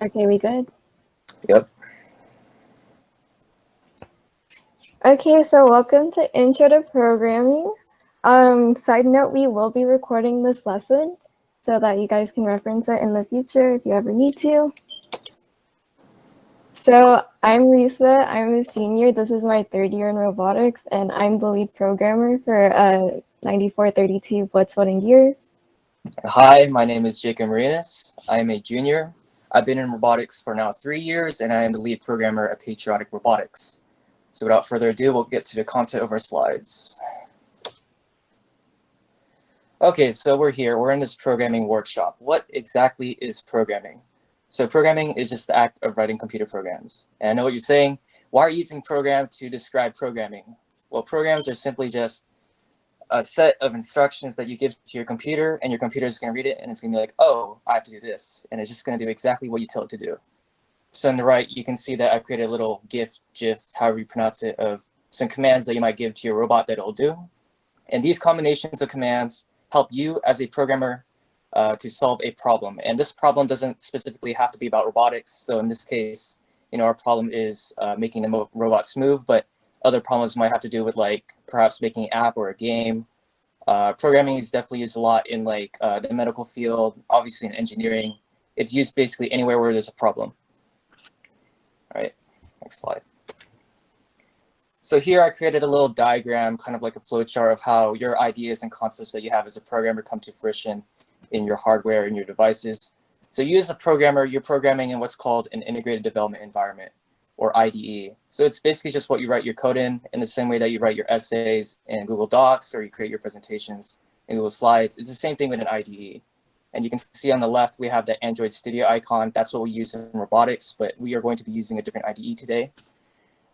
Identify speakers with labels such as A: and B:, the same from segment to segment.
A: Okay, we good?
B: Yep.
A: Okay, so welcome to Intro to Programming. Side note, we will be recording this lesson so that you guys can reference it in the future if you ever need to. So I'm Lisa, I'm a senior. This is my third year in robotics, and I'm the lead programmer for 9432 Blitzwood and Gears.
B: Hi, my name is Jacob Marinas. I am a junior. I've been in robotics for now 3 years, and I am the lead programmer at Patriotic Robotics. So without further ado, we'll get to the content of our slides. Okay, so we're here. We're in this programming workshop. What exactly is programming? So programming is just the act of writing computer programs. And I know what you're saying. Why are you using program to describe programming? Well, programs are simply just a set of instructions that you give to your computer, and your computer is going to read it, and it's going to be like, oh, I have to do this. And it's just going to do exactly what you tell it to do. So on the right, you can see that I've created a little GIF, however you pronounce it, of some commands that you might give to your robot that it'll do. And these combinations of commands help you as a programmer to solve a problem. And this problem doesn't specifically have to be about robotics. So in this case, our problem is making the robots move, but other problems might have to do with like perhaps making an app or a game. Programming is definitely used a lot in like the medical field, obviously in engineering. It's used basically anywhere where there's a problem. All right, next slide. So here I created a little diagram, kind of like a flowchart of how your ideas and concepts that you have as a programmer come to fruition in your hardware and your devices. So you as a programmer, you're programming in what's called an integrated development environment, or IDE. So it's basically just what you write your code in the same way that you write your essays in Google Docs or you create your presentations in Google Slides. It's the same thing with an IDE. And you can see on the left, we have the Android Studio icon. That's what we use in robotics, but we are going to be using a different IDE today.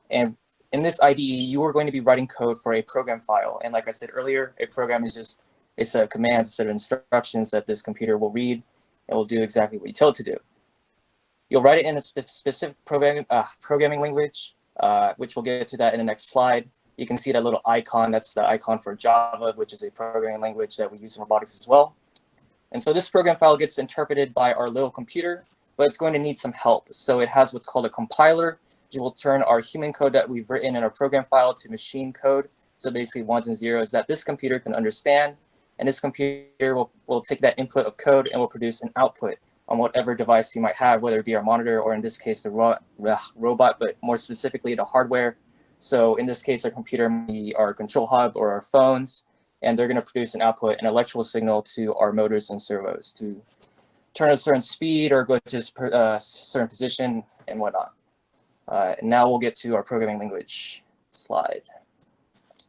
B: And in this IDE, you are going to be writing code for a program file. And like I said earlier, a program is just a set of commands, a set of instructions that this computer will read and will do exactly what you tell it to do. You'll write it in a specific programming language, which we'll get to that in the next slide. You can see that little icon. That's the icon for Java, which is a programming language that we use in robotics as well. And so this program file gets interpreted by our little computer, but it's going to need some help. So it has what's called a compiler, which will turn our human code that we've written in our program file to machine code. So basically ones and zeros that this computer can understand. And this computer will take that input of code and will produce an output on whatever device you might have, whether it be our monitor or in this case, the robot, but more specifically the hardware. So in this case, our computer might be our control hub or our phones, and they're gonna produce an output, an electrical signal to our motors and servos to turn a certain speed or go to a certain position and whatnot. And now we'll get to our programming language slide.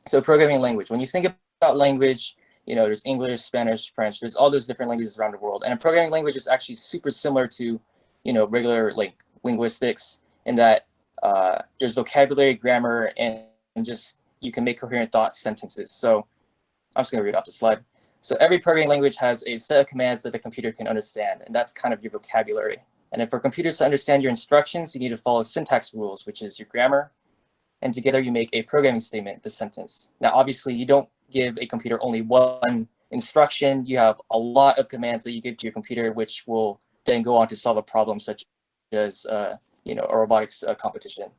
B: So programming language, when you think about language, there's English, Spanish, French, there's all those different languages around the world. And a programming language is actually super similar to, regular like linguistics in that there's vocabulary, grammar, and just you can make coherent thought sentences. So I'm just gonna read off the slide. So every programming language has a set of commands that the computer can understand, and that's kind of your vocabulary. And if for computers to understand your instructions, you need to follow syntax rules, which is your grammar. And together you make a programming statement, the sentence. Now, obviously, you don't give a computer only one instruction. You have a lot of commands that you give to your computer, which will then go on to solve a problem such as, a robotics competition.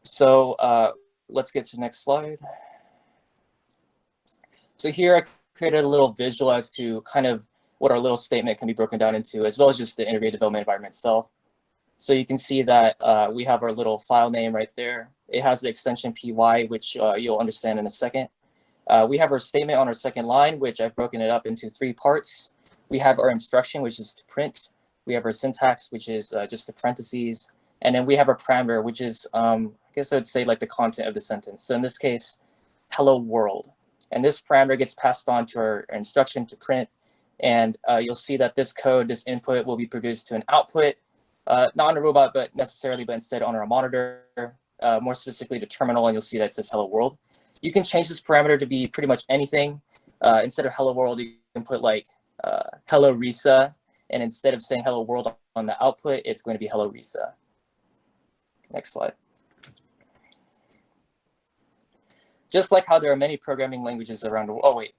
B: So let's get to the next slide. So here I created a little visual as to kind of what our little statement can be broken down into, as well as just the integrated development environment itself. So you can see that we have our little file name right there. It has the extension py, which you'll understand in a second. We have our statement on our second line, which I've broken it up into 3 parts. We have our instruction, which is to print. We have our syntax, which is just the parentheses. And then we have our parameter, which is, I guess I would say like the content of the sentence. So in this case, hello world. And this parameter gets passed on to our instruction to print. And you'll see that this code, this input will be produced to an output, not on a robot, but instead on our monitor, more specifically the terminal, and you'll see that it says hello world. You can change this parameter to be pretty much anything. Instead of hello world, you can put like hello Risa, and instead of saying hello world on the output, it's going to be hello Risa. Next slide. Just like how there are many programming languages around the world. Oh, wait.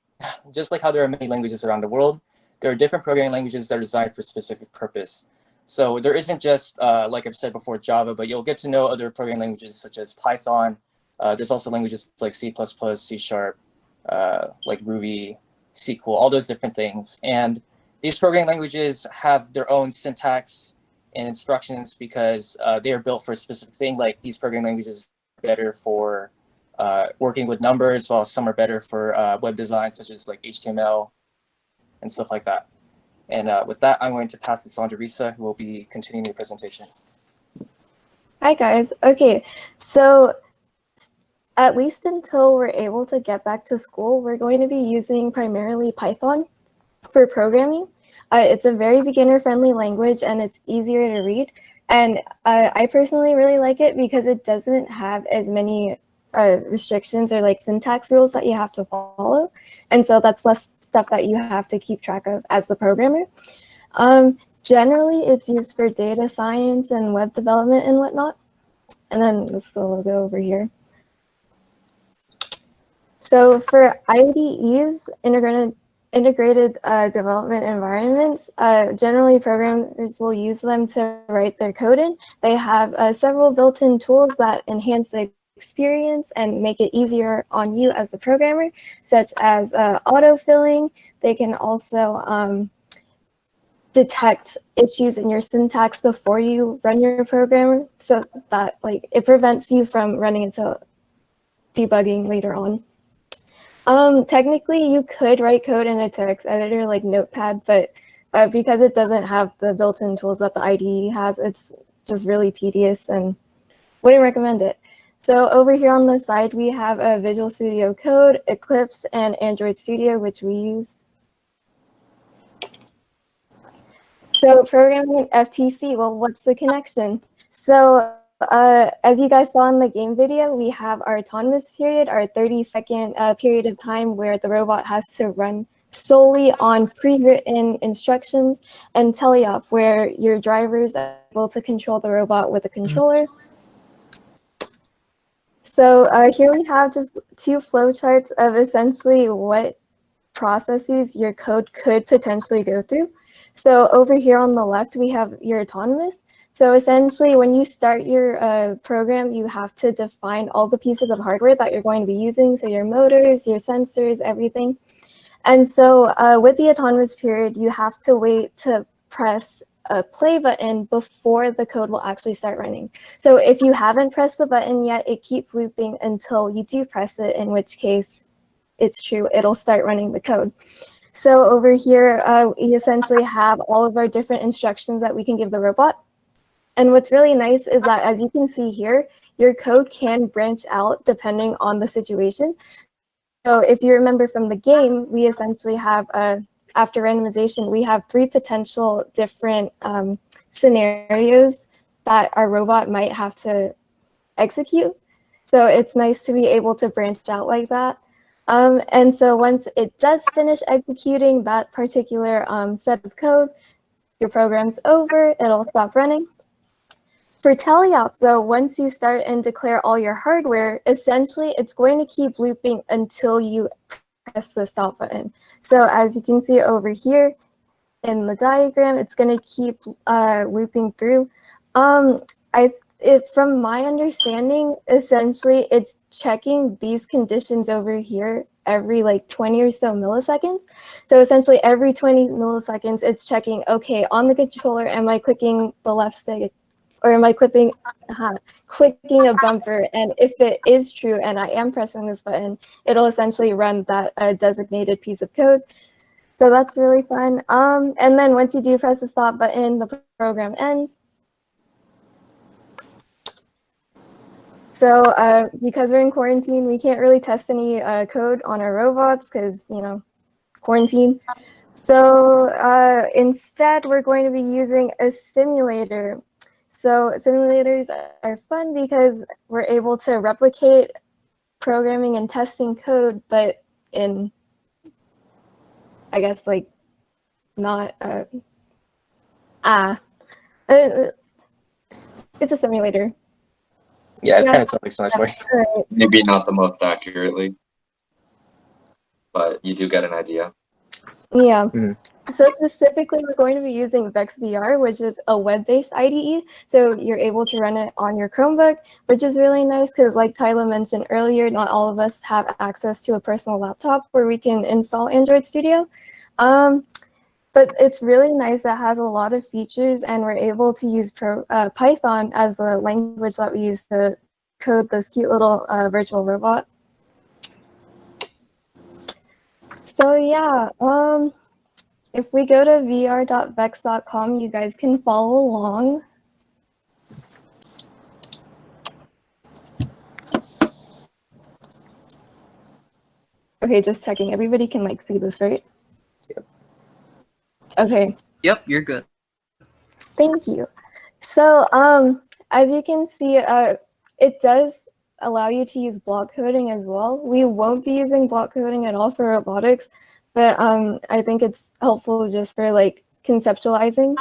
B: just like how there are many languages around the world, there are different programming languages that are designed for a specific purpose. So there isn't just, like I've said before, Java, but you'll get to know other programming languages such as Python. There's also languages like C++, C Sharp, like Ruby, SQL, all those different things. And these programming languages have their own syntax and instructions because they are built for a specific thing. Like these programming languages are better for working with numbers, while some are better for web design, such as like HTML and stuff like that. And with that, I'm going to pass this on to Risa, who will be continuing the presentation.
A: Hi, guys. Okay, so at least until we're able to get back to school, we're going to be using primarily Python for programming. It's a very beginner-friendly language, and it's easier to read. And I personally really like it because it doesn't have as many restrictions or like syntax rules that you have to follow. And so that's less stuff that you have to keep track of as the programmer. Generally, it's used for data science and web development and whatnot. And then this is the logo over here. So for IDEs, integrated development environments, generally programmers will use them to write their code in. They have several built-in tools that enhance the experience and make it easier on you as the programmer, such as autofilling. They can also detect issues in your syntax before you run your program, so that like it prevents you from running into debugging later on. Technically, you could write code in a text editor like Notepad, but because it doesn't have the built-in tools that the IDE has, it's just really tedious and wouldn't recommend it. So over here on the side, we have a Visual Studio Code, Eclipse, and Android Studio, which we use. So programming in FTC, well, what's the connection? So as you guys saw in the game video, we have our autonomous period, our 30-second period of time where the robot has to run solely on pre-written instructions, and teleop, where your driver is able to control the robot with a controller. So here we have just two flowcharts of essentially what processes your code could potentially go through. So over here on the left, we have your autonomous. So essentially, when you start your program, you have to define all the pieces of hardware that you're going to be using. So your motors, your sensors, everything. And so with the autonomous period, you have to wait to press a play button before the code will actually start running. So if you haven't pressed the button yet, it keeps looping until you do press it, in which case it's true, it'll start running the code. So over here, we essentially have all of our different instructions that we can give the robot. And what's really nice is that, as you can see here, your code can branch out depending on the situation. So if you remember from the game, we essentially have, after randomization, we have 3 potential different scenarios that our robot might have to execute. So it's nice to be able to branch out like that. And so once it does finish executing that particular set of code, your program's over, it'll stop running. For teleop, though, once you start and declare all your hardware, essentially it's going to keep looping until you press the stop button. So as you can see over here in the diagram, it's going to keep looping through. From my understanding, essentially it's checking these conditions over here every like 20 or so milliseconds. So essentially every 20 milliseconds, it's checking, okay, on the controller, am I clicking the left stick? Or am I clicking a bumper? And if it is true and I am pressing this button, it'll essentially run that designated piece of code. So that's really fun. And then once you do press the stop button, the program ends. So because we're in quarantine, we can't really test any code on our robots because, you know, quarantine. So instead, we're going to be using a simulator. So simulators are fun because we're able to replicate programming and testing code, but in, I guess, like, not, it's a simulator.
B: Yeah, it's kind of self-explanatory.
C: Maybe not the most accurately. but you do get an idea.
A: Yeah.
B: Mhm.
A: So specifically, we're going to be using VEX.VR, which is a web-based IDE. So you're able to run it on your Chromebook, which is really nice because, like Tyler mentioned earlier, not all of us have access to a personal laptop where we can install Android Studio. But it's really nice. It has a lot of features, and we're able to use Python as the language that we use to code this cute little virtual robot. So yeah, if we go to vr.vex.com, you guys can follow along. Okay, just checking. Everybody can like see this, right?
B: Yep.
A: Okay.
D: Yep, you're good.
A: Thank you. So as you can see, it does allow you to use block coding as well. We won't be using block coding at all for robotics, but I think it's helpful just for like conceptualizing.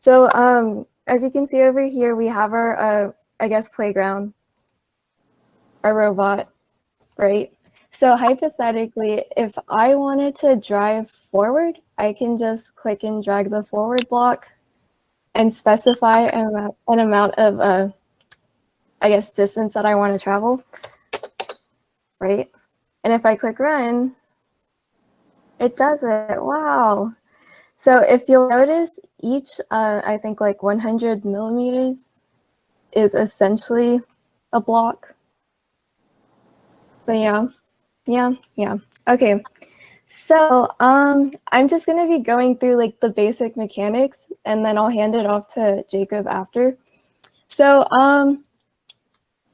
A: So as you can see over here, we have our, I guess, playground, our robot, right? So hypothetically, if I wanted to drive forward, I can just click and drag the forward block and specify an amount of, I guess, distance that I want to travel, right? And if I click run, it does it. Wow. So if you'll notice, each, I think like 100 millimeters is essentially a block. But yeah. Okay. So I'm just going to be going through like the basic mechanics, and then I'll hand it off to Jacob after. So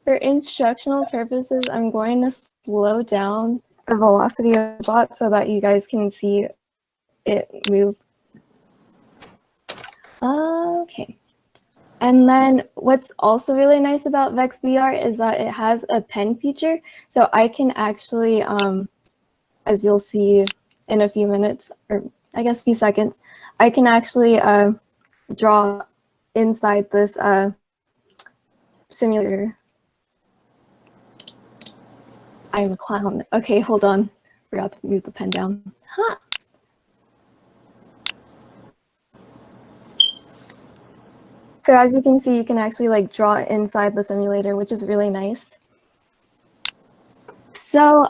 A: for instructional purposes, I'm going to slow down the velocity of the bot so that you guys can see it move. Okay. And then what's also really nice about VEX.VR is that it has a pen feature. So I can actually, as you'll see in a few minutes, or I guess few seconds, I can actually draw inside this simulator. I'm a clown. Okay, hold on. Forgot to move the pen down. Huh. So as you can see, you can actually like draw inside the simulator, which is really nice. So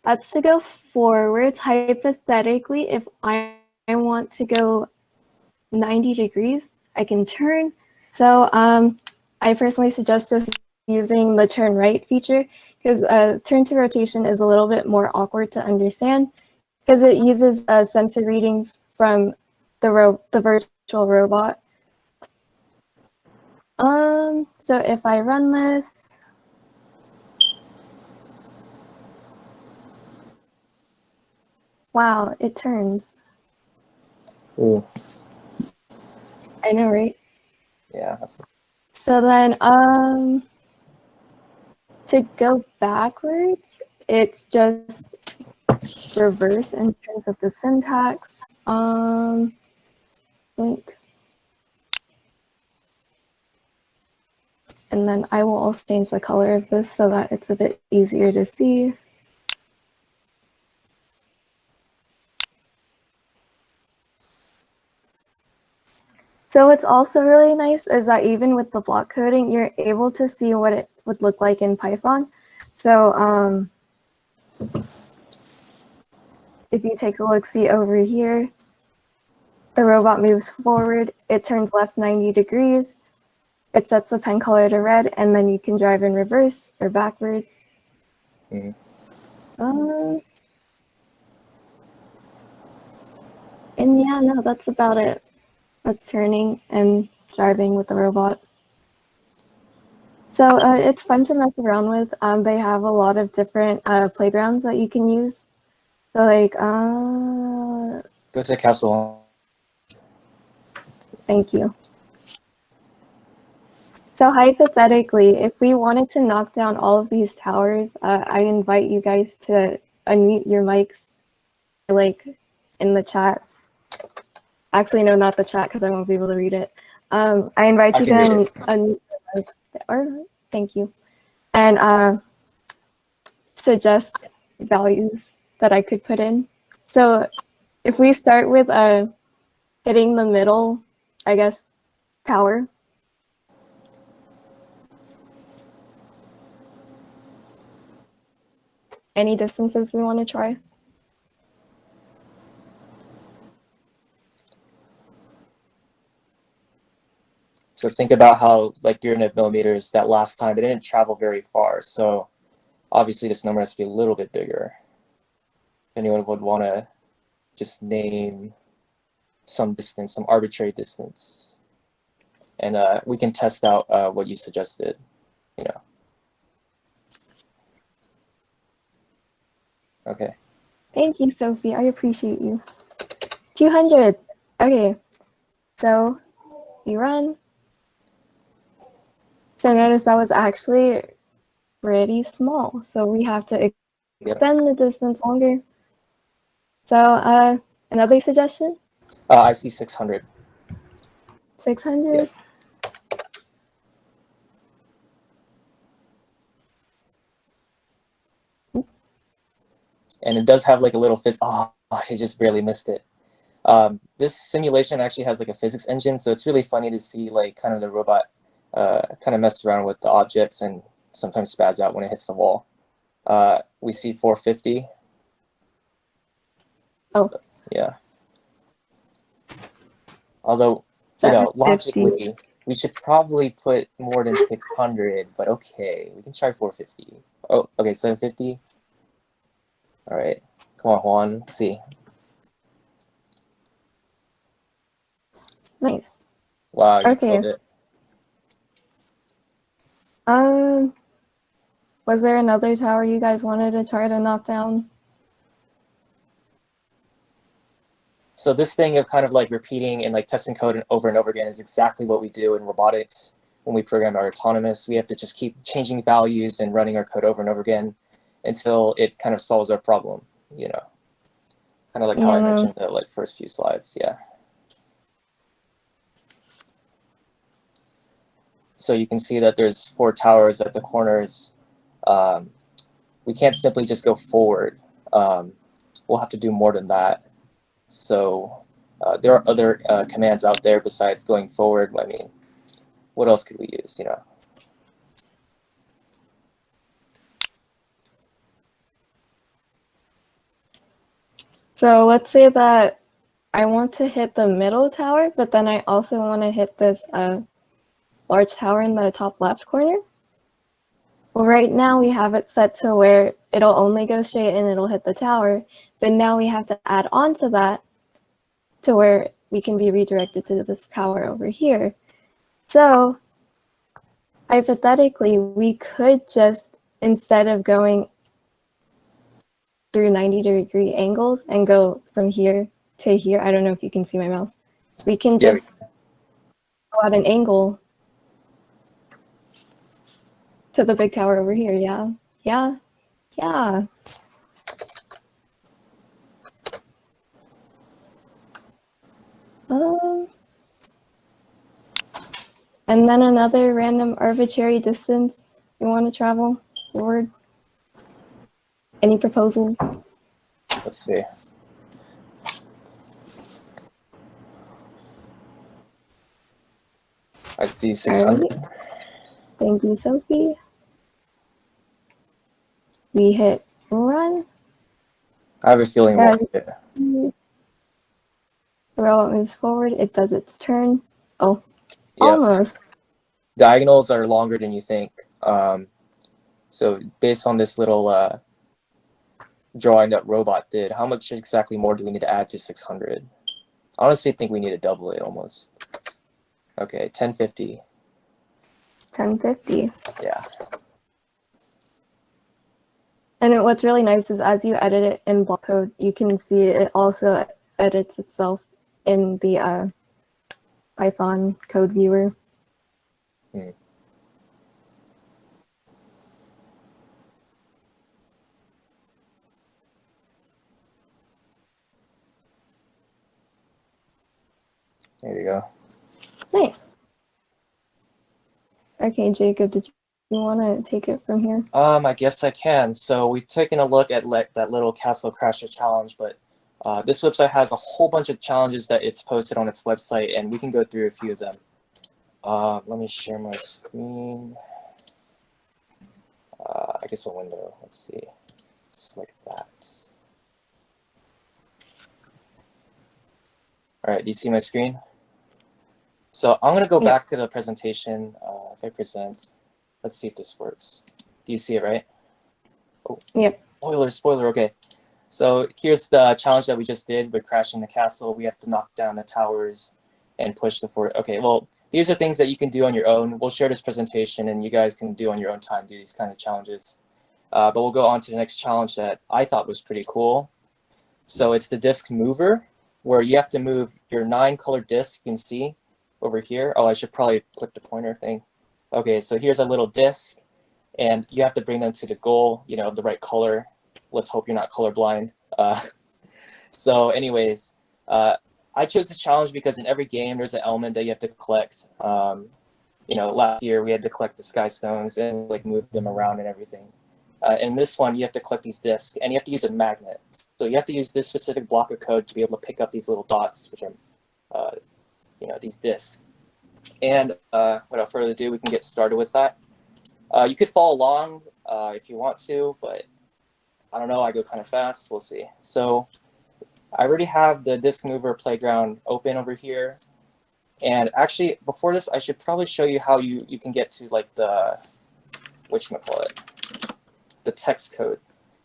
A: that's to go forwards. Hypothetically, if I want to go 90 degrees, I can turn. So I personally suggest just using the turn right feature, because turn to rotation is a little bit more awkward to understand because it uses sensor readings from the virtual robot. So if I run this, wow, it turns.
B: Ooh.
A: I know, right?
B: Yeah, that's
A: So then, to go backwards, it's just reverse in terms of the syntax. Link. And then I will also change the color of this so that it's a bit easier to see. So what's also really nice is that even with the block coding, you're able to see what it would look like in Python. So if you take a look, see over here, the robot moves forward, it turns left 90 degrees, it sets the pen color to red, and then you can drive in reverse or backwards.
B: Mhm.
A: And yeah, no, that's about it. That's turning and driving with the robot. So it's fun to mess around with. They have a lot of different playgrounds that you can use. So like,
B: go to the castle.
A: thank you. So hypothetically, if we wanted to knock down all of these towers, I invite you guys to unmute your mics, like in the chat. Actually, no, not the chat because I won't be able to read it. I invite
B: I
A: you to
B: can read it.
A: unmute your mics, or thank you, and suggest values. that I could put in. So if we start with hitting the middle, I guess, tower. Any distances we want to try?
B: So think about how, like, unit millimeters, that last time it didn't travel very far. So obviously this number has to be a little bit bigger. Anyone would want to just name some distance, some arbitrary distance. And we can test out what you suggested, you know. Okay.
A: Thank you, Sophie. I appreciate you. 200. Okay. So we run. So notice that was actually pretty small. So we have to extend the distance longer. So another suggestion?
B: I see 600.
A: 600.
B: And it does have like a little oh, I just barely missed it. This simulation actually has like a physics engine, so it's really funny to see like kind of the robot kind of mess around with the objects and sometimes spaz out when it hits the wall. We see 450.
A: Oh.
B: Yeah. Although, you know, logically, we should probably put more than 600, but okay, we can try 450. Oh, okay, 750. All right, come on, Juan, let's see.
A: Nice.
B: Wow, you
A: Okay.
B: killed it.
A: Was there another tower you guys wanted to try to knock down?
B: So this thing of kind of like repeating and like testing code and over again is exactly what we do in robotics when we program our autonomous. We have to just keep changing values and running our code over and over again until it kind of solves our problem, you know. Kind of like how I mentioned the like first few slides, yeah. So you can see that there's 4 towers at the corners. We can't simply just go forward. We'll have to do more than that. So there are other commands out there besides going forward. I mean, what else could we use, you know?
A: So let's say that I want to hit the middle tower, but then I also want to hit this large tower in the top left corner. Well, right now we have it set to where it'll only go straight and it'll hit the tower, but now we have to add on to that to where we can be redirected to this tower over here. So hypothetically, we could just, instead of going through 90-degree angles and go from here to here, I don't know if you can see my mouse, we can just go at an angle to the big tower over here. Yeah. And then another random arbitrary distance you want to travel forward. Any proposals?
B: Let's see. I see 600.
A: Right. Thank you, Sophie. We hit run.
B: I have a feeling we'll hit it.
A: The robot moves forward. It does its turn. Oh,
B: Yep.
A: almost.
B: Diagonals are longer than you think. So based on this little drawing that robot did, how much exactly more do we need to add to 600? I honestly think we need to double it almost. Okay, 1050.
A: 1050.
B: Yeah.
A: And what's really nice is as you edit it in block code, you can see it also edits itself in the Python code viewer.
B: Hmm. There you go.
A: Nice. Okay, Jacob, did You want to take it from here?
B: I guess I can. So we've taken a look at that little Castle Crasher challenge, but this website has a whole bunch of challenges that it's posted on its website, and we can go through a few of them. Let me share my screen. I guess a window. Let's see. It's like that. All right, do you see my screen? So I'm going to go back to the presentation. If I present, let's see if this works. Do you see it, right? Oh,
A: yep.
B: Spoiler, okay. So here's the challenge that we just did with crashing the castle. We have to knock down the towers and push the fort. Okay, well, these are things that you can do on your own. We'll share this presentation and you guys can do on your own time, do these kind of challenges. But we'll go on to the next challenge that I thought was pretty cool. So it's the disc mover, where you have to move your 9 colored discs you can see over here. Oh, I should probably click the pointer thing. Okay, so here's a little disc, and you have to bring them to the goal, you know, the right color. Let's hope you're not colorblind. So anyways, I chose this challenge because in every game there's an element that you have to collect. You know, last year we had to collect the sky stones and like move them around and everything. In this one, you have to collect these discs, and you have to use a magnet. So you have to use this specific block of code to be able to pick up these little dots, which are, you know, these discs. And without further ado, we can get started with that. You could follow along if you want to, but I don't know, I go kind of fast. We'll see. So I already have the disc mover playground open over here. And actually, before this, I should probably show you how you can get to like the, whatchamacallit, the text code.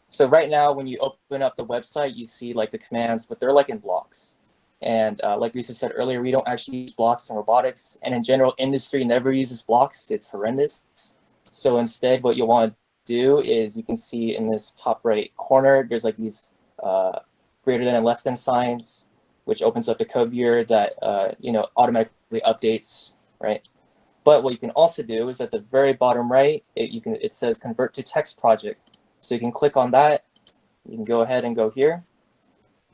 B: So right now, when you open up the website, you see like the commands, but they're like in blocks. And like Lisa said earlier, we don't actually use blocks in robotics. And in general, industry never uses blocks. It's horrendous. So instead, what you'll want to do is you can see in this top right corner, there's like these greater than and less than signs, which opens up the code viewer that you know, automatically updates, right? But what you can also do is at the very bottom right, it says convert to text project. So you can click on that. You can go ahead and go here,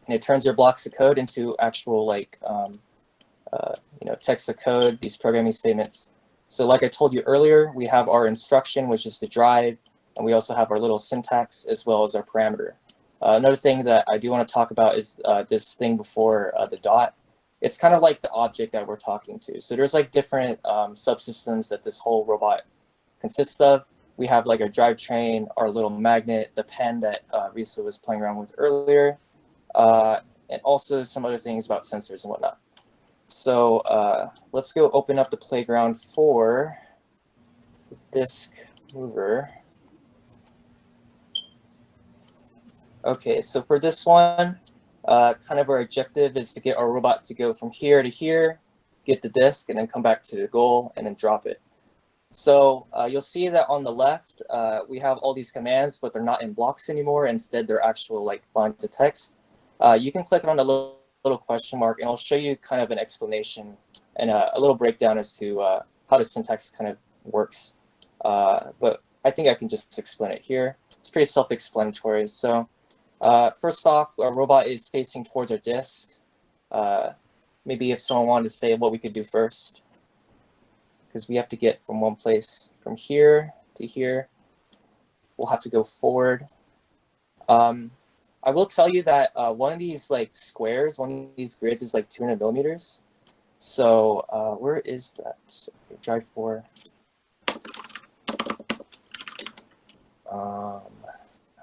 B: and it turns your blocks of code into actual like you know, text of code, these programming statements. So like I told you earlier, we have our instruction, which is to drive, and we also have our little syntax as well as our parameter. Another thing that I do want to talk about is this thing before the dot. It's kind of like the object that we're talking to. So there's like different subsystems that this whole robot consists of. We have like our drivetrain, our little magnet, the pen that Risa was playing around with earlier, and also some other things about sensors and whatnot. So let's go open up the playground for the disc mover. Okay, so for this one, kind of our objective is to get our robot to go from here to here, get the disc, and then come back to the goal and then drop it. So you'll see that on the left, we have all these commands, but they're not in blocks anymore. Instead, they're actual like lines of text. You can click on the little question mark, and I'll show you kind of an explanation and a little breakdown as to how the syntax kind of works. But I think I can just explain it here. It's pretty self-explanatory. So first off, our robot is facing towards our disk. Maybe if someone wanted to say what we could do first, because we have to get from one place from here to here. We'll have to go forward. I will tell you that one of these like squares, one of these grids is like 200 millimeters. So where is that? Okay, drive 4. How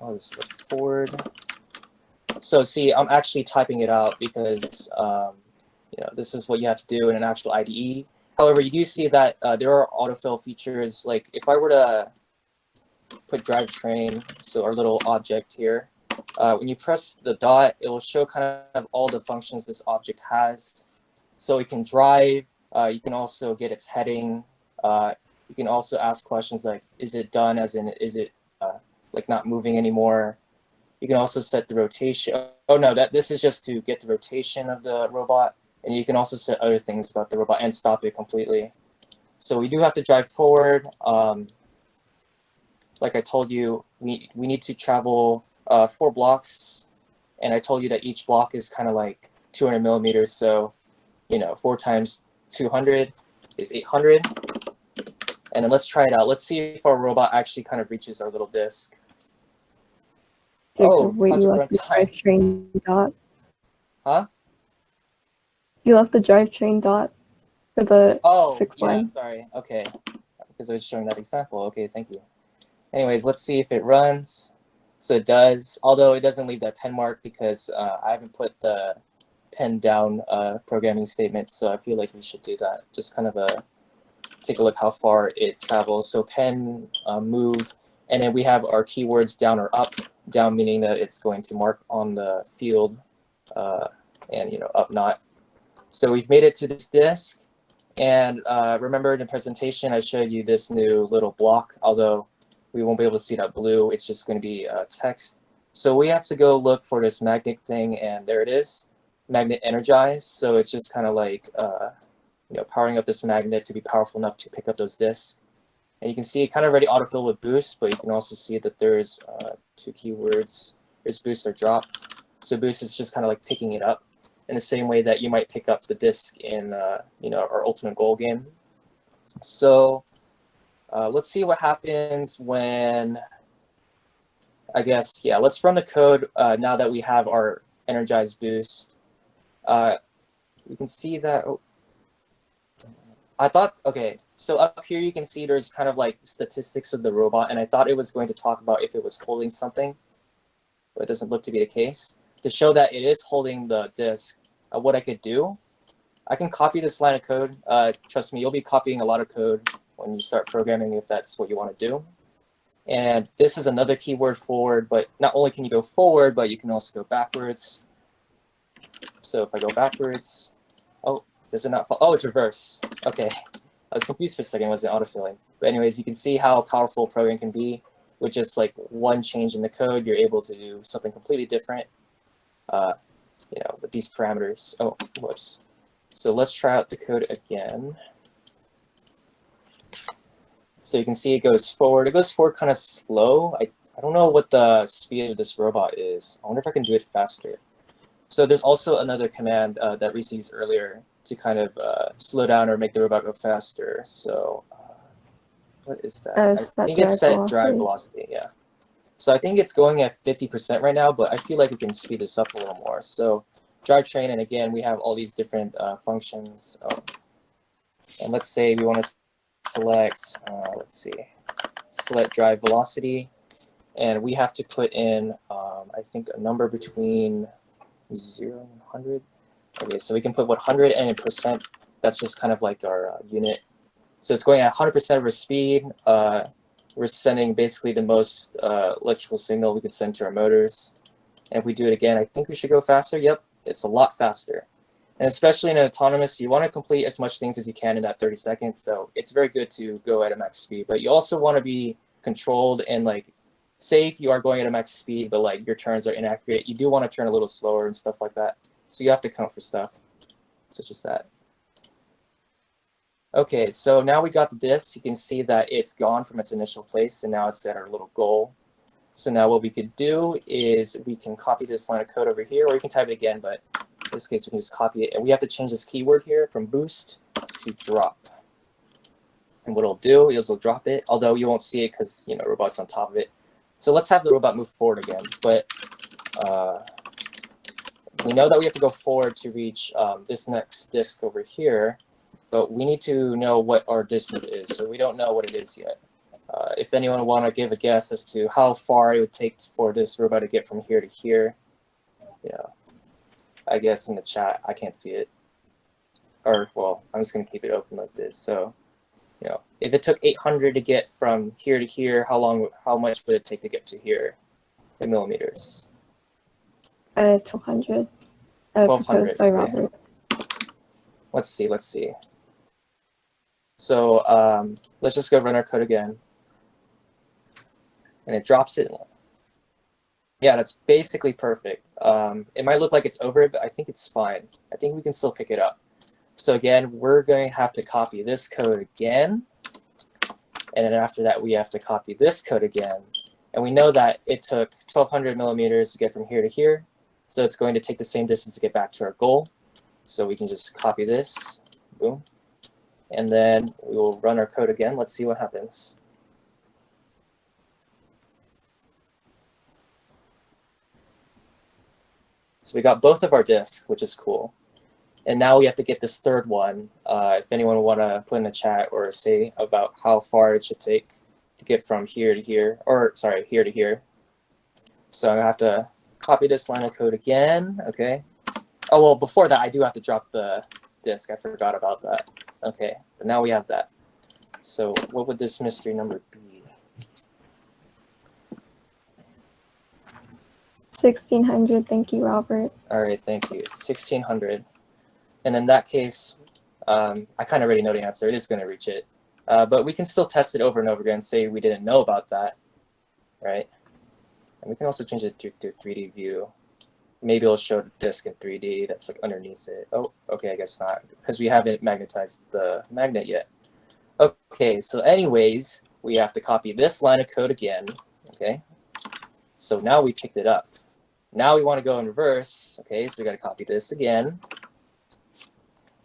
B: does this look? Forward. So see, I'm actually typing it out because you know, this is what you have to do in an actual IDE. However, you do see that there are autofill features. Like if I were to put drivetrain, so our little object here, when you press the dot, it will show kind of all the functions this object has. So it can drive, you can also get its heading. You can also ask questions like, is it done, as in, is it like not moving anymore? You can also set the rotation. Oh no, this is just to get the rotation of the robot. And you can also set other things about the robot and stop it completely. So we do have to drive forward. Like I told you, we need to travel 4 blocks. And I told you that each block is kind of like 200 millimeters. So, you know, 4 times 200 is 800. And then let's try it out. Let's see if our robot actually kind of reaches our little disc. Oh,
A: wait, you
B: project
A: left the
B: runtime.
A: drivetrain dot.
B: Huh?
A: You left the drivetrain dot for the
B: Oh,
A: 6
B: yeah,
A: line.
B: sorry. Okay, because I was showing that example. Okay, thank you. Anyways, let's see if it runs. So it does, although it doesn't leave that pen mark because I haven't put the pen down programming statement, so I feel like we should do that. Just kind of take a look how far it travels. So pen, move, and then we have our keywords down or up. Down meaning that it's going to mark on the field, and up not. So we've made it to this disk, and remember in the presentation I showed you this new little block, although we won't be able to see that blue, it's just going to be text. So we have to go look for this magnet thing, and there it is, magnet energize. So it's just kind of like powering up this magnet to be powerful enough to pick up those disks. And you can see it kind of already autofill with boost, but you can also see that there's 2 keywords. There's boost or drop. So boost is just kind of like picking it up in the same way that you might pick up the disk in our ultimate goal game. So let's see what happens when, I guess, yeah, let's run the code now that we have our energized boost. We can see that, I thought, okay, so up here you can see there's kind of like statistics of the robot, and I thought it was going to talk about if it was holding something, but it doesn't look to be the case. To show that it is holding the disk, what I could do, I can copy this line of code. Trust me, you'll be copying a lot of code when you start programming if that's what you want to do. And this is another keyword, forward, but not only can you go forward, but you can also go backwards. So if I go backwards, oh, does it not fall? Oh, it's reverse. Okay, I was confused for a second, it wasn't autofilling. But anyways, you can see how powerful programming can be. With just like one change in the code, you're able to do something completely different, with these parameters. Oh, whoops. So let's try out the code again. So you can see it goes forward. It goes forward kind of slow. I don't know what the speed of this robot is. I wonder if I can do it faster. So there's also another command that we used earlier to kind of slow down or make the robot go faster. So what is that? I think it's set drive velocity, yeah. So I think it's going at 50% right now, but I feel like we can speed this up a little more. So drivetrain, and again, we have all these different functions. And let's say we want to select, select drive velocity, and we have to put in, I think, a number between 0 and 100. Okay, so we can put 100 and in percent. That's just kind of like our unit. So it's going at 100% of our speed. We're sending basically the most electrical signal we can send to our motors. And if we do it again, I think we should go faster. Yep, it's a lot faster. And especially in an autonomous, you want to complete as much things as you can in that 30 seconds. So it's very good to go at a max speed. But you also want to be controlled and like, say if you are going at a max speed, but like your turns are inaccurate, you do want to turn a little slower and stuff like that. So you have to count for stuff, such as that. Okay, so now we got the disk. You can see that it's gone from its initial place, and now it's at our little goal. So now what we could do is we can copy this line of code over here, or you can type it again, but in this case we can just copy it. And we have to change this keyword here from boost to drop. And what it'll do is it'll drop it, although you won't see it because robot's on top of it. So let's have the robot move forward again, but we know that we have to go forward to reach this next disk over here, but we need to know what our distance is, so we don't know what it is yet. If anyone want to give a guess as to how far it would take for this robot to get from here to here, I guess in the chat, I can't see it. Or, well, I'm just going to keep it open like this. So, if it took 800 to get from here to here, how much would it take to get to here in millimeters?
A: 1200.
B: 1200.
A: Proposed by
B: Okay.
A: Robert.
B: Let's see. So let's just go run our code again. And it drops it. Yeah, that's basically perfect. It might look like it's over it, but I think it's fine. I think we can still pick it up. So again, we're going to have to copy this code again. And then after that, we have to copy this code again. And we know that it took 1200 millimeters to get from here to here. So it's going to take the same distance to get back to our goal. So we can just copy this, boom. and then we will run our code again. Let's see what happens. So we got both of our disks, which is cool. And now we have to get this third one. If anyone want to put in the chat or say about how far it should take to get from here to here, or sorry, here to here. So I have to copy this line of code again, okay. Oh, well, before that, I do have to drop the disk. I forgot about that. Okay, but now we have that. So what would this mystery number be?
A: 1600, thank you, Robert.
B: All right, thank you. 1600. And in that case, I kind of already know the answer. It is going to reach it. But we can still test it over and over again and say we didn't know about that, right? And we can also change it to 3D view. Maybe it'll show the disk in 3D that's like underneath it. Oh, okay, I guess not, because we haven't magnetized the magnet yet. Okay, so anyways, we have to copy this line of code again, okay? So now we picked it up. Now we want to go in reverse, okay? So we got to copy this again.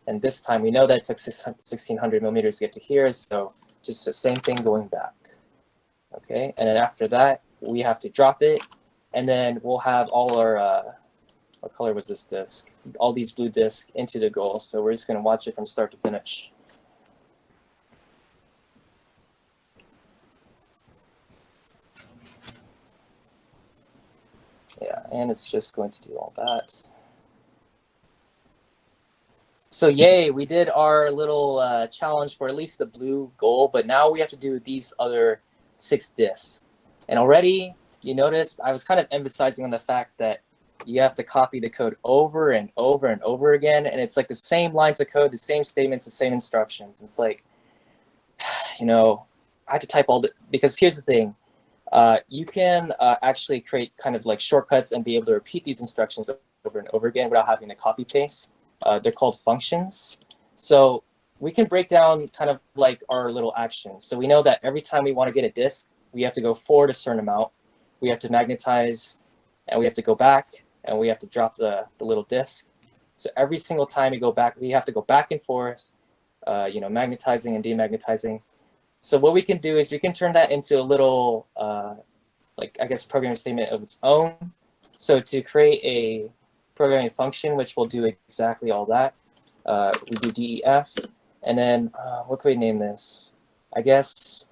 B: And this time we know that it took 1600 millimeters to get to here, so just the same thing going back. Okay, and then after that, we have to drop it, and then we'll have all our, what color was this disc? All these blue discs into the goal, so we're just going to watch it from start to finish. Yeah, and it's just going to do all that. So yay, we did our little challenge for at least the blue goal, but now we have to do these other 6 discs. And already, you noticed, I was kind of emphasizing on the fact that you have to copy the code over and over and over again, and it's like the same lines of code, the same statements, the same instructions. It's like, you know, I have to type all the, because here's the thing, you can actually create kind of like shortcuts and be able to repeat these instructions over and over again without having to copy paste. They're called functions. So we can break down kind of like our little actions. So we know that every time we want to get a disk, we have to go forward a certain amount. We have to magnetize, and we have to go back, and we have to drop the little disk. So every single time we go back, we have to go back and forth, you know, magnetizing and demagnetizing. So what we can do is we can turn that into a little, like, I guess, programming statement of its own. So to create a programming function, which will do exactly all that, we do DEF, and then what could we name this? I guess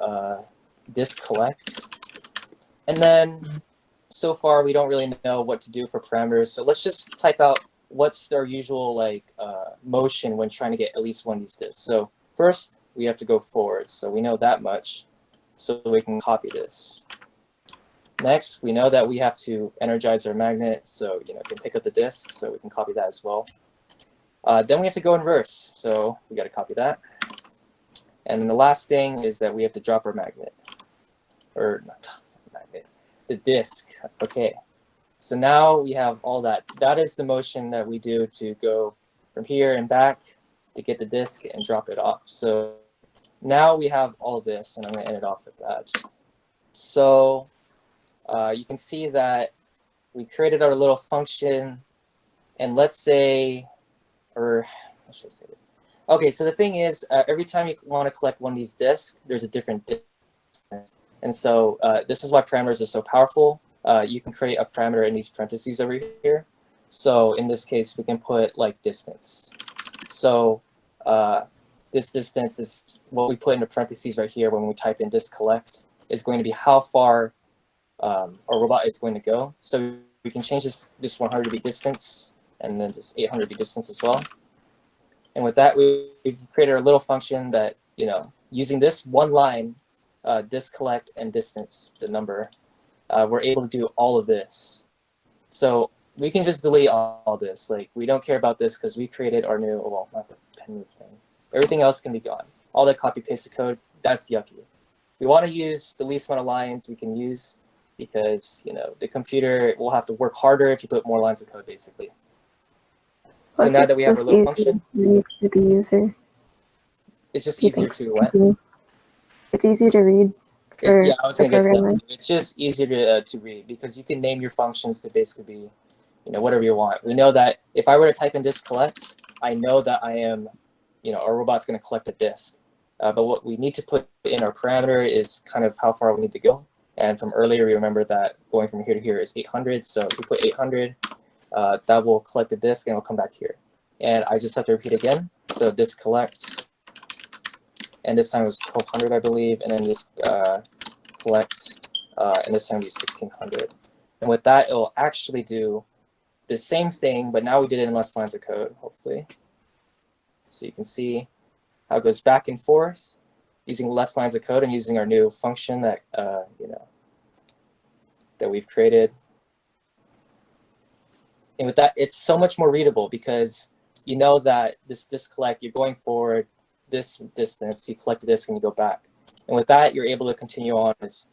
B: disk collect. And then so far we don't really know what to do for parameters, so let's just type out what's their usual like motion when trying to get at least one of these disks. So first we have to go forward, so we know that much, so we can copy this. Next, we know that we have to energize our magnet, so you know, we can pick up the disk, so we can copy that as well. Then we have to go in reverse, so we got to copy that. And then the last thing is that we have to drop our magnet, or not magnet, the disk. Okay, so now we have all that. That is the motion that we do to go from here and back to get the disk and drop it off. So now we have all this, and I'm going to end it off with that. So you can see that we created our little function, and let's say, or how should I say this? Okay, so the thing is, every time you want to collect one of these disks, there's a different distance. And so this is why parameters are so powerful. You can create a parameter in these parentheses over here. So in this case, we can put like distance. So this distance is what we put into parentheses right here when we type in disk collect, is going to be how far our robot is going to go. So we can change this 100 to be distance, and then this 800 to be distance as well. And with that, we've created a little function that, you know, using this one line, disk collect and distance, the number, we're able to do all of this. So we can just delete all this. Like, we don't care about this because we created our new, well, not the pen move thing. Everything else can be gone. All that copy pasted code, that's yucky. We want to use the least amount of lines we can use, because, you know, the computer will have to work harder if you put more lines of code, basically. So now that we have our little function,
A: to the user.
B: It's just easier to what?
A: It's easier to read.
B: Yeah, I was going to get to that. So it's just easier to read, because you can name your functions to basically be, you know, whatever you want. We know that if I were to type in disk collect, I know that I am our robot's going to collect a disk. But what we need to put in our parameter is kind of how far we need to go. And from earlier, we remember that going from here to here is 800. So if we put 800, that will collect the disk and it'll come back here. And I just have to repeat again. So disk collect, and this time it was 1200, I believe, and then disk collect, and this time it was 1600. And with that, it'll actually do the same thing, but now we did it in less lines of code, hopefully. So you can see how it goes back and forth using less lines of code and using our new function that that we've created. And with that, it's so much more readable because you know that this collect, you're going forward this distance, you collect the disk and you go back. And with that, you're able to continue on with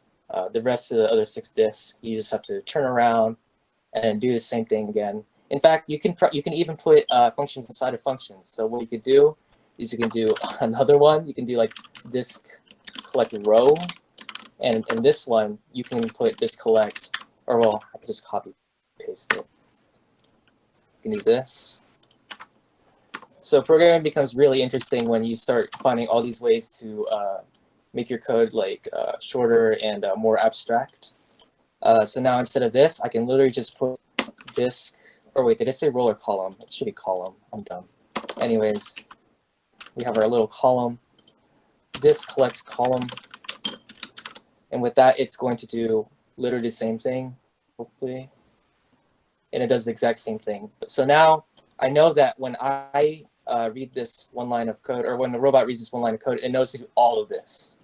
B: the rest of the other 6 disks. You just have to turn around and do the same thing again. In fact, you can even put functions inside of functions. So what you could do is you can do another one. You can do like disk collect row, and in this one you can put disk collect, or well, I can just copy paste it. You can do this. So programming becomes really interesting when you start finding all these ways to make your code like shorter and more abstract. So now instead of this, I can literally just put disk, or wait, did I say row or column? It should be column. I'm dumb. Anyways, we have our little column, disk collect column, and with that, it's going to do literally the same thing, hopefully, and it does the exact same thing. So now I know that when I read this one line of code, or when the robot reads this one line of code, it knows to do all of this.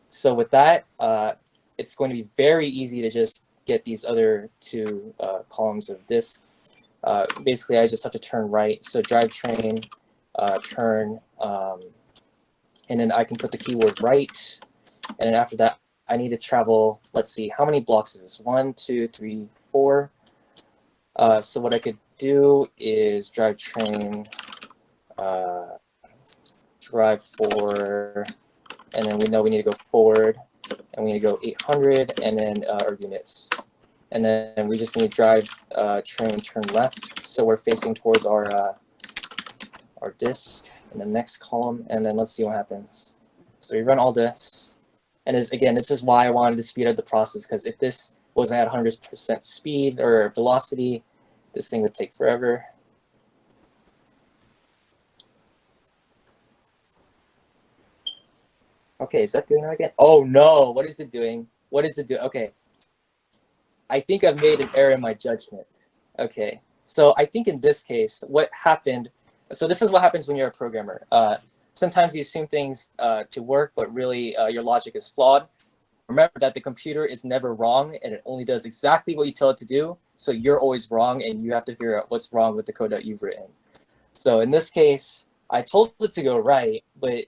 B: So with that, it's going to be very easy to just get these other 2 columns of disk. Basically, I just have to turn right. So drivetrain, turn, and then I can put the keyword right. And then after that, I need to travel, let's see, how many blocks is this? 1, 2, 3, 4. So what I could do is drivetrain, drive 4, and then we know we need to go forward, and we need to go 800, and then our units. And then we just need to drive train turn left, so we're facing towards our disk in the next column, and then let's see what happens. So we run all this, and again, this is why I wanted to speed up the process, because if this wasn't at 100% speed or velocity, this thing would take forever. Okay, is that doing that again? Oh no, what is it doing? What is it doing? Okay. I think I've made an error in my judgment. Okay, so I think in this case, what happened, so this is what happens when you're a programmer. Sometimes you assume things to work, but really your logic is flawed. Remember that the computer is never wrong, and it only does exactly what you tell it to do. So you're always wrong, and you have to figure out what's wrong with the code that you've written. So in this case, I told it to go right, but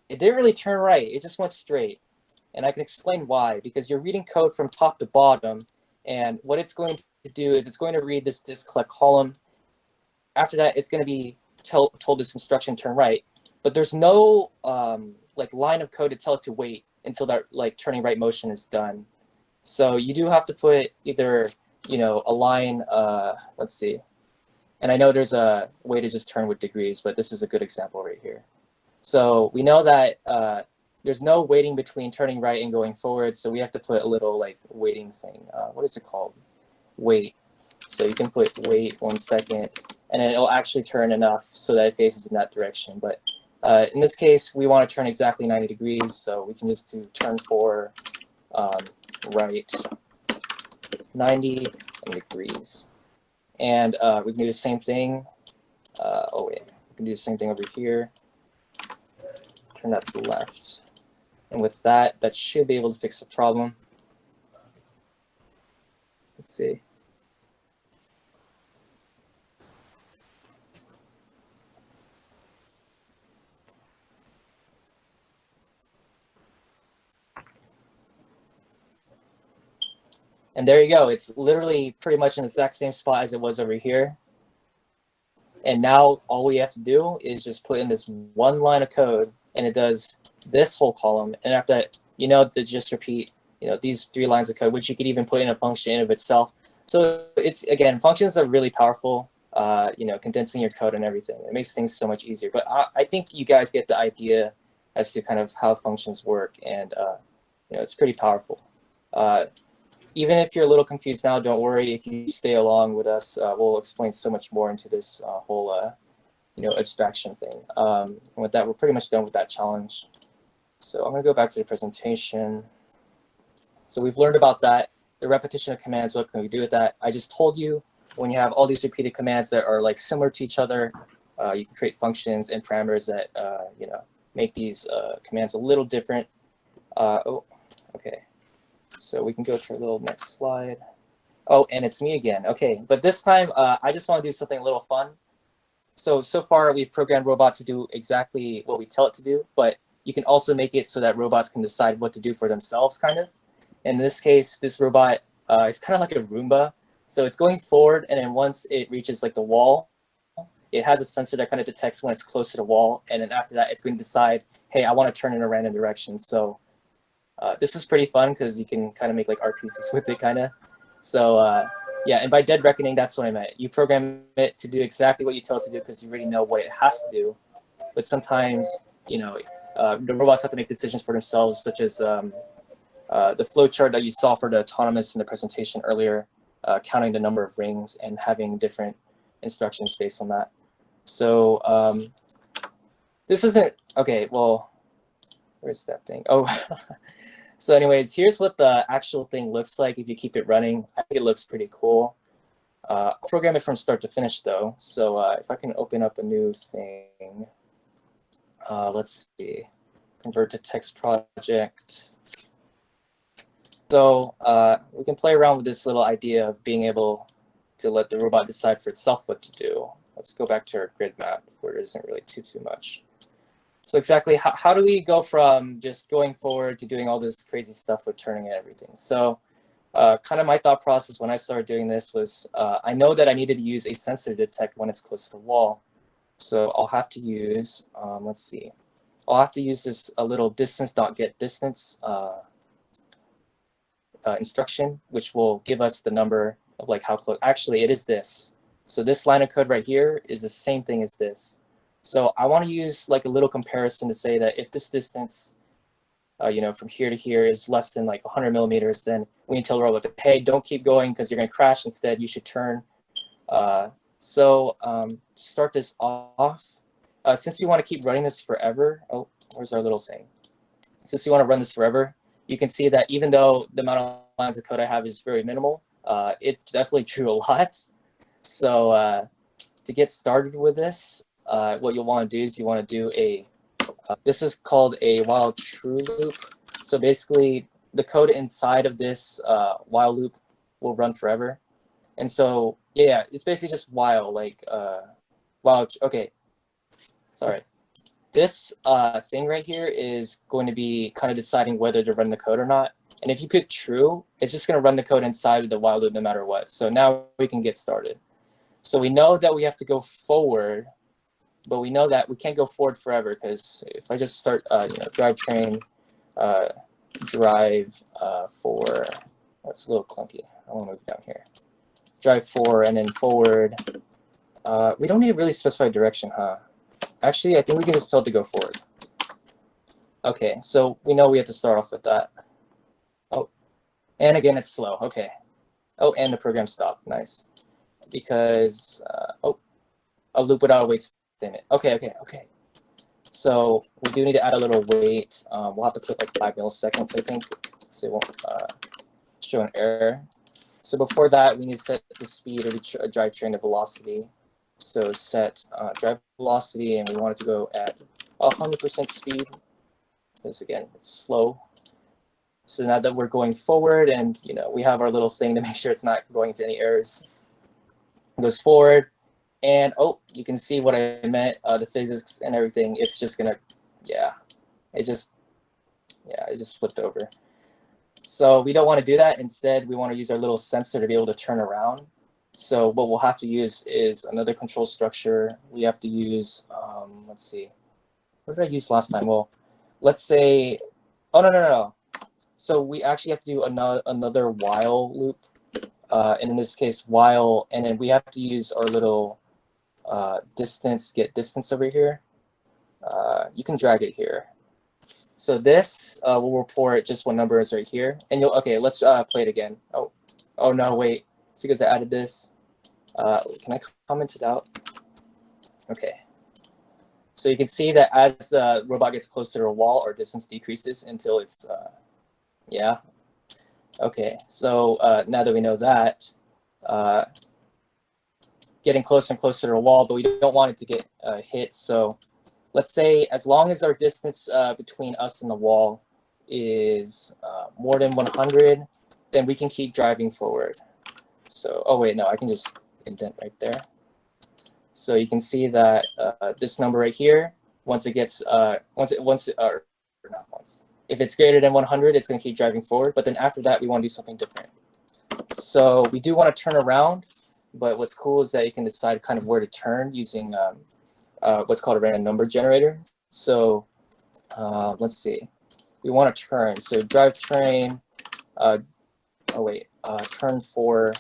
B: it didn't really turn right. It just went straight. And I can explain why, because you're reading code from top to bottom, and what it's going to do is it's going to read this disk collect column. After that, it's going to be told this instruction turn right, but there's no like line of code to tell it to wait until that like turning right motion is done. So you do have to put either a line. Let's see, and I know there's a way to just turn with degrees, but this is a good example right here. So we know that there's no waiting between turning right and going forward, so we have to put a little like waiting thing. What is it called? Wait. So you can put wait 1 second, and then it'll actually turn enough so that it faces in that direction. But in this case, we want to turn exactly 90 degrees, so we can just do turn for right 90 degrees. And we can do the same thing. Oh wait, we can do the same thing over here. Turn that to the left. And with that, that should be able to fix the problem. Let's see. And there you go. It's literally pretty much in the exact same spot as it was over here. And now all we have to do is just put in this one line of code, and it does this whole column. And after that, to just repeat, these 3 lines of code, which you could even put in a function in of itself. So it's, again, functions are really powerful. condensing your code and everything. It makes things so much easier. But I think you guys get the idea as to kind of how functions work, and it's pretty powerful. Even if you're a little confused now, don't worry. If you stay along with us, we'll explain so much more into this whole abstraction thing. And with that, we're pretty much done with that challenge. So I'm going to go back to the presentation. So we've learned about that, the repetition of commands. What can we do with that? I just told you, when you have all these repeated commands that are like similar to each other, you can create functions and parameters that make these commands a little different. Okay. So we can go to our little next slide. Oh, and it's me again. Okay, but this time I just want to do something a little fun. So far we've programmed robots to do exactly what we tell it to do, but you can also make it so that robots can decide what to do for themselves, kind of. In this case, this robot is kind of like a Roomba. So it's going forward, and then once it reaches like the wall, it has a sensor that kind of detects when it's close to the wall, and then after that, it's going to decide, hey, I want to turn in a random direction. So this is pretty fun because you can kind of make like art pieces with it, kind of. So yeah, and by dead reckoning, that's what I meant. You program it to do exactly what you tell it to do because you already know what it has to do. But sometimes, the robots have to make decisions for themselves, such as the flow chart that you saw for the autonomous in the presentation earlier, counting the number of rings and having different instructions based on that. So this isn't, okay, well, where's that thing? Oh, so anyways, here's what the actual thing looks like if you keep it running. I think it looks pretty cool. I'll program it from start to finish though. So if I can open up a new thing, let's see, convert to text project. So we can play around with this little idea of being able to let the robot decide for itself what to do. Let's go back to our grid map where it isn't really too much. So exactly how do we go from just going forward to doing all this crazy stuff with turning and everything? So kind of my thought process when I started doing this was I know that I needed to use a sensor to detect when it's close to the wall. So I'll have to use, let's see, I'll have to use this a little distance.getDistance instruction, which will give us the number of like how close. Actually, it is this. So this line of code right here is the same thing as this. So I want to use like a little comparison to say that if this distance, from here to here is less than like 100 millimeters, then we need to tell the robot, hey, don't keep going because you're going to crash. Instead, you should turn. To start this off, since you want to keep running this forever, oh, where's our little saying? Since you want to run this forever, you can see that even though the amount of lines of code I have is very minimal, it definitely drew a lot. So to get started with this, what you'll want to do is you want to do this is called a while true loop. So basically, the code inside of this while loop will run forever. And so, yeah, it's basically just while, like, okay, sorry. This thing right here is going to be kind of deciding whether to run the code or not. And if you pick true, it's just going to run the code inside of the while loop no matter what. So now we can get started. So we know that we have to go forward, but we know that we can't go forward forever because if I just start, drivetrain, drive for, that's a little clunky. I want to move down here. Drive forward and then forward. We don't need to really specify direction, huh? Actually, I think we can just tell it to go forward. Okay, so we know we have to start off with that. Oh, and again, it's slow. Okay. Oh, and the program stopped. Nice. Because, a loop without a wait statement. Okay. So we do need to add a little wait. We'll have to put like 5 milliseconds, I think, so it won't show an error. So before that, we need to set the speed of the drivetrain to velocity. So set drive velocity, and we want it to go at 100% speed, because again, it's slow. So now that we're going forward, and we have our little thing to make sure it's not going into any errors. It goes forward, and you can see what I meant. The physics and everything. It's just gonna, it just flipped over. So we don't want to do that. Instead, we want to use our little sensor to be able to turn around. So what we'll have to use is another control structure. We have to use, let's see, what did I use last time? Well, let's say, no. So we actually have to do another while loop. And in this case, while, and then we have to use our little distance, get distance over here, you can drag it here. So this will report just what number is right here. And you'll, okay, let's play it again. Oh no, wait. It's because I added this. Can I comment it out? Okay. So you can see that as the robot gets closer to a wall, our distance decreases until it's, yeah. Okay, so now that we know that, getting closer and closer to a wall, but we don't want it to get hit. So let's say as long as our distance between us and the wall is more than 100, then we can keep driving forward. So, oh wait, no, I can just indent right there. So you can see that this number right here, once it gets, if it's greater than 100, it's going to keep driving forward. But then after that, we want to do something different. So we do want to turn around, but what's cool is that you can decide kind of where to turn using what's called a random number generator. So let's see, we want to turn. So drivetrain, turn 4.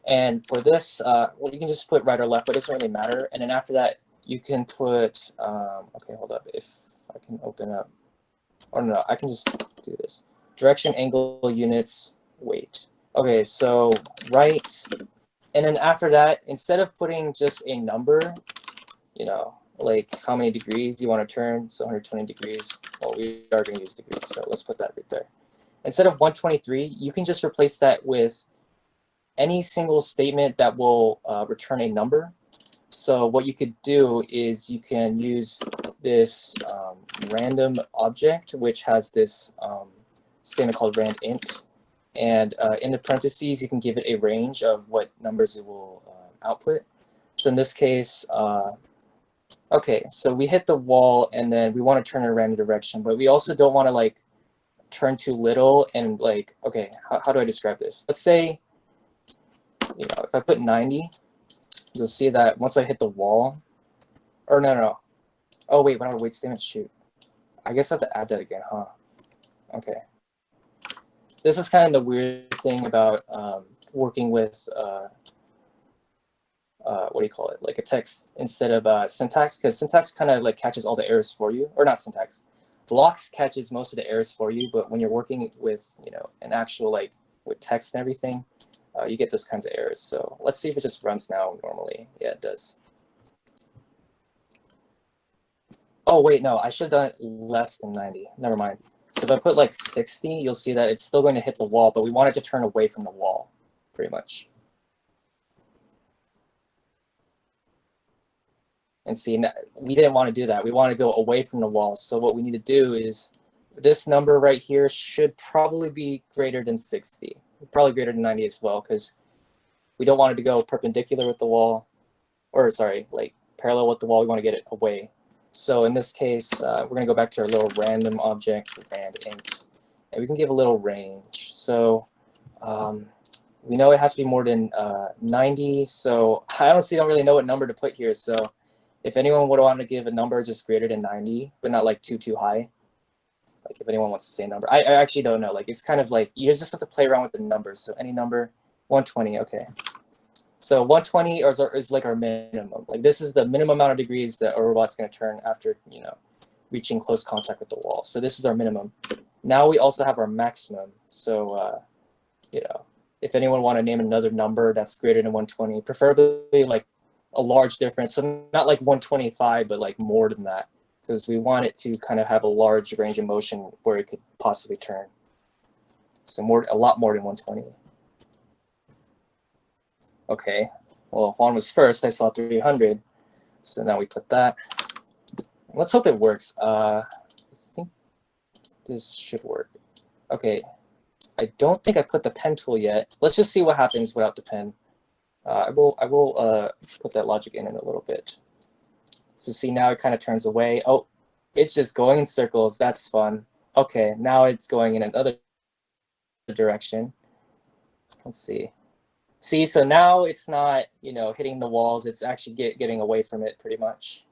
B: And for this, well, you can just put right or left, but it doesn't really matter. And then after that, you can put, okay, hold up. If I can open up, or no, I can just do this. Direction, angle, units, weight. Okay, so right. And then after that, instead of putting just a number, you know, like how many degrees you want to turn, so 120 degrees. Well, we are going to use degrees, so let's put that right there. Instead of 123, you can just replace that with any single statement that will return a number. So what you could do is you can use this random object, which has this statement called randint. And in the parentheses, you can give it a range of what numbers it will output. So in this case, okay, so we hit the wall and then we want to turn in a random direction, but we also don't want to like turn too little and like, okay, how do I describe this? Let's say, you know, if I put 90, you'll see that once I hit the wall, or no. Oh wait, what are wait statement? Shoot. I guess I have to add that again, huh? Okay. This is kind of the weird thing about working with, what do you call it? Like a text instead of syntax, because syntax kind of like catches all the errors for you, or not syntax. Blocks catches most of the errors for you, but when you're working with, you know, an actual like with text and everything, you get those kinds of errors. So let's see if it just runs now normally. Yeah, it does. Oh, wait, no, I should have done it less than 90. Never mind. So if I put like 60, you'll see that it's still going to hit the wall, but we want it to turn away from the wall, pretty much. And see, we didn't want to do that. We want to go away from the wall. So what we need to do is this number right here should probably be greater than 60. Probably greater than 90 as well, because we don't want it to go perpendicular with the wall, or sorry, like parallel with the wall. We want to get it away. So in this case, we're going to go back to our little random object, randint, and we can give a little range. So we know it has to be more than 90. So I honestly don't really know what number to put here. So if anyone would want to give a number just greater than 90, but not like too high, like if anyone wants to say a number, I actually don't know. Like it's kind of like you just have to play around with the numbers. So any number, 120, okay. So 120 is like our minimum. Like this is the minimum amount of degrees that a robot's going to turn after, you know, reaching close contact with the wall. So this is our minimum. Now we also have our maximum. So, you know, if anyone want to name another number that's greater than 120, preferably like a large difference. So not like 125, but like more than that, because we want it to kind of have a large range of motion where it could possibly turn. So a lot more than 120. Okay, well, Juan was first. I saw 300. So now we put that. Let's hope it works. I think this should work. Okay, I don't think I put the pen tool yet. Let's just see what happens without the pen. I will put that logic in a little bit. So see, now it kind of turns away. Oh, it's just going in circles. That's fun. Okay, now it's going in another direction. Let's see. See, so now it's not, you know, hitting the walls. It's actually getting away from it pretty much.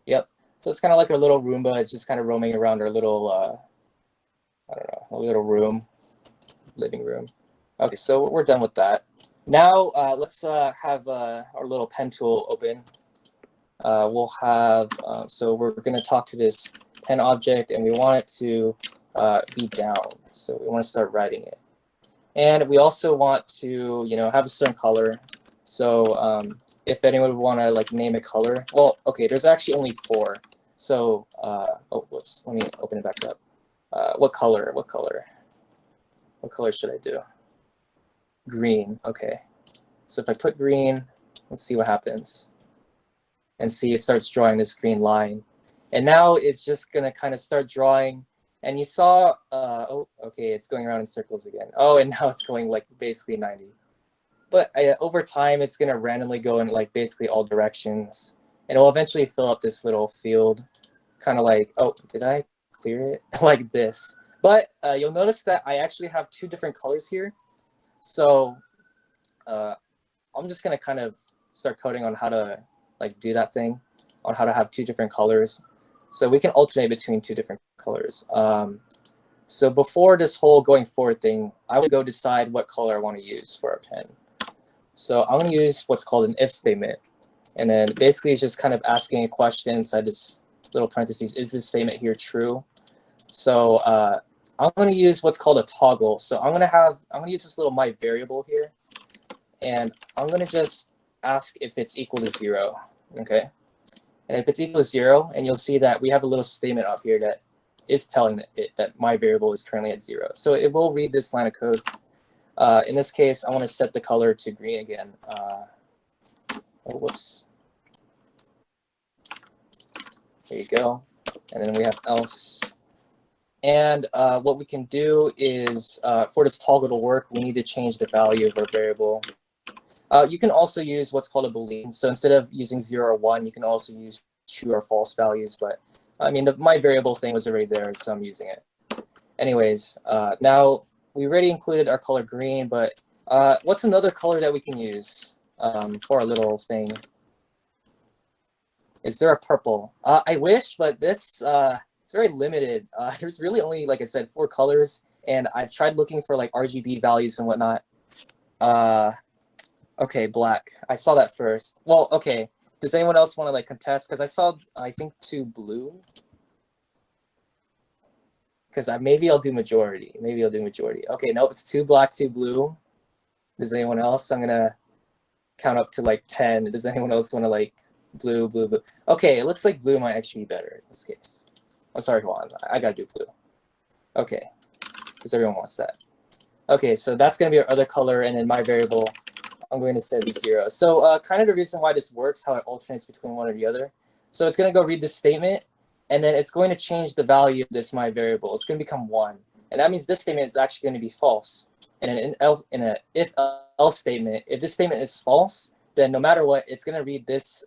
B: Yep. So it's kind of like our little Roomba. It's just kind of roaming around our little, I don't know, a little room, living room. Okay, so we're done with that. Now let's have our little pen tool open. we'll have, so we're going to talk to this pen object, and we want it to be down. So we want to start writing it. And we also want to, have a certain color. So if anyone would want to like name a color, well, okay, there's actually only 4. So, oh, whoops, let me open it back up. What color should I do? Green, okay. So if I put green, let's see what happens. And see, it starts drawing this green line. And now it's just gonna kind of start drawing. And you saw, oh, okay, it's going around in circles again. Oh, and now it's going like basically 90. But over time, it's gonna randomly go in like basically all directions. And it will eventually fill up this little field, kind of like, oh, did I clear it? Like this. But you'll notice that I actually have 2 different colors here. So I'm just gonna kind of start coding on how to like do that thing, on how to have 2 different colors. So we can alternate between 2 different colors. So before this whole going forward thing, I would go decide what color I want to use for our pen. So I'm going to use what's called an if statement. And then basically it's just kind of asking a question inside this little parentheses, is this statement here true? So I'm going to use what's called a toggle. So I'm going to use this little my variable here. And I'm going to just ask if it's equal to 0, okay? And if it's equal to 0, and you'll see that we have a little statement up here that is telling it that my variable is currently at 0. So it will read this line of code. In this case, I want to set the color to green again. Oh, whoops. There you go. And then we have else. And what we can do is, for this toggle to work, we need to change the value of our variable. You can also use what's called a Boolean. So instead of using 0 or 1, you can also use true or false values. But I mean, my variable thing was already there, so I'm using it. Anyways, now we already included our color green, but what's another color that we can use for our little thing? Is there a purple? I wish, but this it's very limited. There's really only, like I said, 4 colors, and I've tried looking for like RGB values and whatnot. Okay, black. I saw that first. Well, okay. Does anyone else want to like contest? Because I saw, I think 2 blue. Because maybe I'll do majority. Maybe I'll do majority. Okay, no, it's 2 black, 2 blue. Does anyone else? I'm gonna count up to like 10. Does anyone else want to like blue, blue, blue? Okay, it looks like blue might actually be better in this case. I'm sorry, Juan. I gotta do blue. Okay, because everyone wants that. Okay, so that's gonna be our other color, and then my variable, I'm going to set it to 0. So kind of the reason why this works, how it alternates between one or the other. So it's going to go read this statement, and then it's going to change the value of this my variable. It's going to become 1. And that means this statement is actually going to be false. And in an if else statement, if this statement is false, then no matter what, it's going to read this,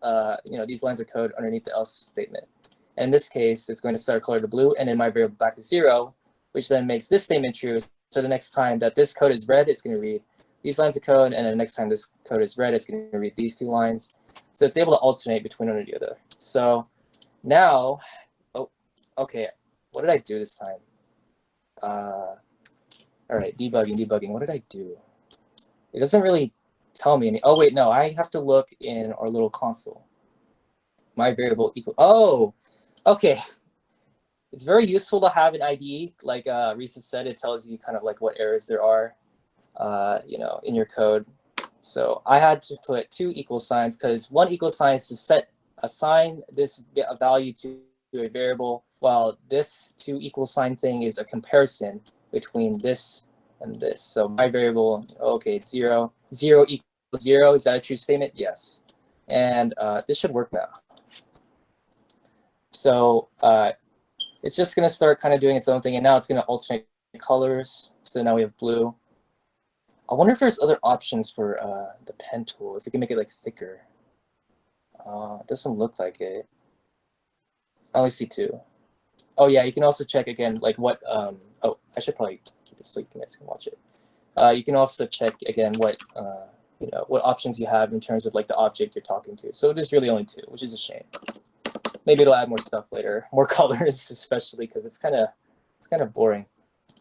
B: these lines of code underneath the else statement. And in this case, it's going to set our color to blue, and then my variable back to 0, which then makes this statement true. So the next time that this code is read, it's going to read these lines of code, and then the next time this code is read, it's going to read these 2 lines. So it's able to alternate between one or the other. So now, oh, okay, what did I do this time? All right, debugging. What did I do? It doesn't really tell me any. Oh wait, no, I have to look in our little console. My variable equal. Oh, okay. It's very useful to have an IDE. Like Risa said, it tells you kind of like what errors there are. In your code. So I had to put 2 equal signs, because 1 equal sign is to assign this value to a variable, while this 2 equal sign thing is a comparison between this and this. So my variable, okay, it's 0. 0 equals 0. Is that a true statement? Yes. And this should work now. So it's just going to start kind of doing its own thing, and now it's going to alternate colors. So now we have blue. I wonder if there's other options for the pen tool, if we can make it like thicker. It doesn't look like it. I only see 2. Oh yeah, you can also check again like what, oh, I should probably keep it so you guys can watch it. You can also check again what, what options you have in terms of like the object you're talking to. So there's really only 2, which is a shame. Maybe it'll add more stuff later, more colors, especially because it's kind of boring.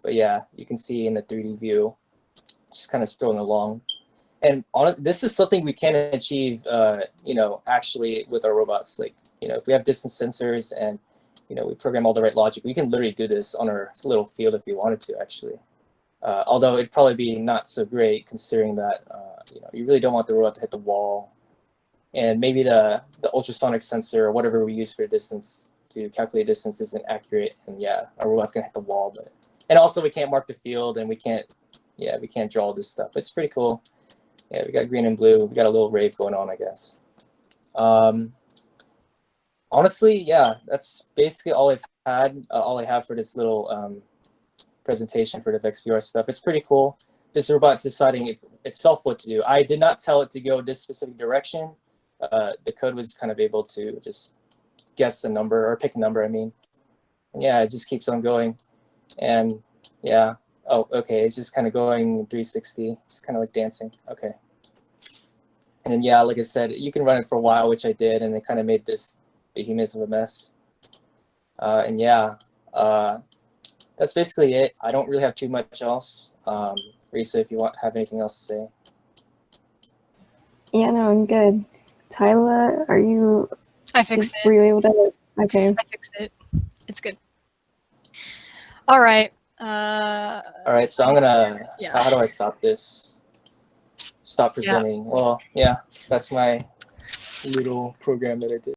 B: But yeah, you can see in the 3D view, just kind of strolling along. And this is something we can achieve, actually with our robots. Like, if we have distance sensors and, we program all the right logic, we can literally do this on our little field if we wanted to, actually. Although it'd probably be not so great considering that, you really don't want the robot to hit the wall. And maybe the ultrasonic sensor or whatever we use for distance to calculate distance isn't accurate. And yeah, our robot's gonna hit the wall. And also we can't mark the field and we can't draw all this stuff. It's pretty cool. Yeah, we got green and blue. We got a little rave going on, I guess. Honestly, yeah, that's basically all I have for this little presentation for the VEX.VR stuff. It's pretty cool. This robot's deciding itself what to do. I did not tell it to go this specific direction. The code was kind of able to just guess a number or pick a number, I mean. And yeah, it just keeps on going. And yeah. Oh, okay, it's just kind of going 360. It's kind of like dancing. Okay. And then, yeah, like I said, you can run it for a while, which I did, and it kind of made this behemoth of a mess. And yeah, that's basically it. I don't really have too much else. Risa, if you have anything else to say.
A: Yeah, no, I'm good. Tyler, are you?
C: I fixed
A: Were
C: it.
A: you able to? Okay.
C: I fixed it. It's good. All right.
B: All right, so I'm gonna.
C: Yeah.
B: How do I stop this? Stop presenting. Yeah. Well, yeah, that's my little program that I did.